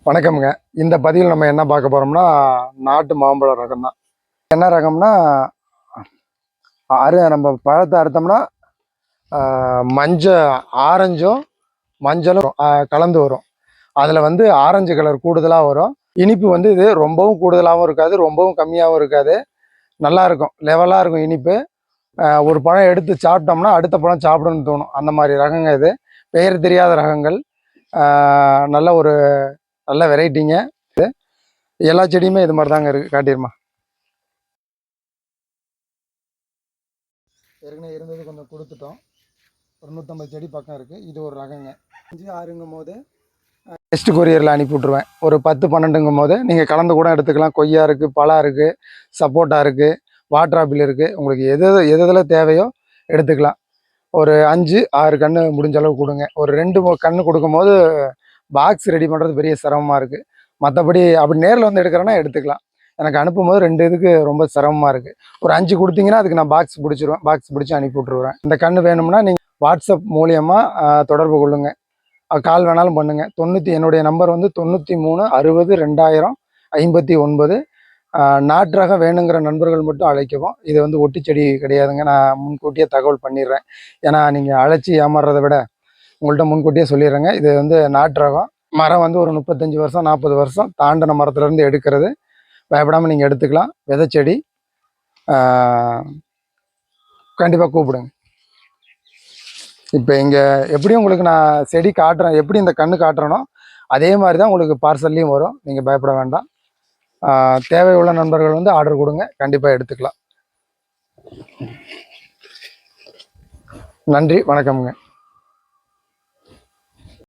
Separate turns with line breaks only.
வணக்கம்ங்க. இந்த பதிவில் நம்ம என்ன பார்க்க போகிறோம்னா, நாட்டு மாம்பழம் ரகம் தான். என்ன ரகம்னா, நம்ம பழத்தை அறுத்தோம்னா ஆரஞ்சும் மஞ்சளும் கலந்து வரும். அதில் வந்து ஆரஞ்சு கலர் கூடுதலாக வரும். இனிப்பு வந்து இது ரொம்பவும் கூடுதலாகவும் இருக்காது, ரொம்பவும் கம்மியாகவும் இருக்காது. நல்லா இருக்கும், லெவலாக இருக்கும் இனிப்பு. ஒரு பழம் எடுத்து சாப்பிட்டோம்னா அடுத்த பழம் சாப்பிடணும்னு தோணும். அந்த மாதிரி ரகங்க இது. பெயர் தெரியாத ரகங்கள். நல்ல வெரைட்டிங்க. எல்லா செடியுமே இது மாதிரி தாங்க இருக்குது. காட்டிடுமா. ஏற்கனவே இருந்தது கொஞ்சம் கொடுத்துட்டோம். ஒரு 150 செடி பக்கம் இருக்குது. இது ஒரு ரகங்க. 5 6ங்கும் போது நெக்ஸ்ட் கொரியரில் அனுப்பி விட்ருவேன். ஒரு 10 12ங்கும் போது நீங்கள் கலந்து கூட எடுத்துக்கலாம். கொய்யா இருக்குது, பலா இருக்குது, சப்போட்டா இருக்குது, வாட்டர் ஆப்பிள் இருக்குது. உங்களுக்கு எதில் தேவையோ எடுத்துக்கலாம். ஒரு 5 6 கன்று முடிஞ்ச அளவு கொடுங்க. ஒரு 2 கன்று கொடுக்கும்போது பாக்ஸ் ரெடி பண்ணுறது பெரிய சிரமமாக இருக்குது. மற்றபடி அப்படி நேரில் வந்து எடுக்கிறேன்னா எடுத்துக்கலாம். எனக்கு அனுப்பும்போது 2 இதுக்கு ரொம்ப சிரமமாக இருக்குது. ஒரு 5 கொடுத்தீங்கன்னா அதுக்கு நான் பாக்ஸ் பிடிச்சிருவேன். பாக்ஸ் பிடிச்சி அனுப்பி விட்ருவேன். இந்த கன்று வேணும்னா நீங்கள் வாட்ஸ்அப் மூலியமாக தொடர்பு கொள்ளுங்கள். கால் வேணாலும் பண்ணுங்கள். என்னுடைய நம்பர் வந்து 93 60 2000 59. நாட்டு ரகம் வேணுங்கிற நண்பர்கள் மட்டும் அழைக்கவும். இது வந்து ஒட்டி செடி கிடையாதுங்க. நான் முன்கூட்டியே தகவல் பண்ணிடுறேன். ஏன்னா நீங்கள் அழைச்சி ஏமாறுறதை விட உங்கள்கிட்ட முன்கூட்டியே சொல்லிடுறேங்க. இது வந்து நாட்டு ரகம். மரம் வந்து ஒரு 35 வருஷம் 40 வருஷம் தாண்டின மரத்துலேருந்து எடுக்கிறது. பயப்படாமல் நீங்கள் எடுத்துக்கலாம். விதைச்செடி கண்டிப்பாக கூப்பிடுங்க. இப்போ இங்கே எப்படி உங்களுக்கு நான் செடி காட்டுறேன், எப்படி இந்த கன்று காட்டுறேனோ அதே மாதிரி தான் உங்களுக்கு பார்சல்லையும் வரும். நீங்கள் பயப்பட வேண்டாம். தேவையுள்ள நண்பர்கள் வந்து ஆர்டர் கொடுங்க, கண்டிப்பாக எடுத்துக்கலாம். நன்றி, வணக்கம்ங்க.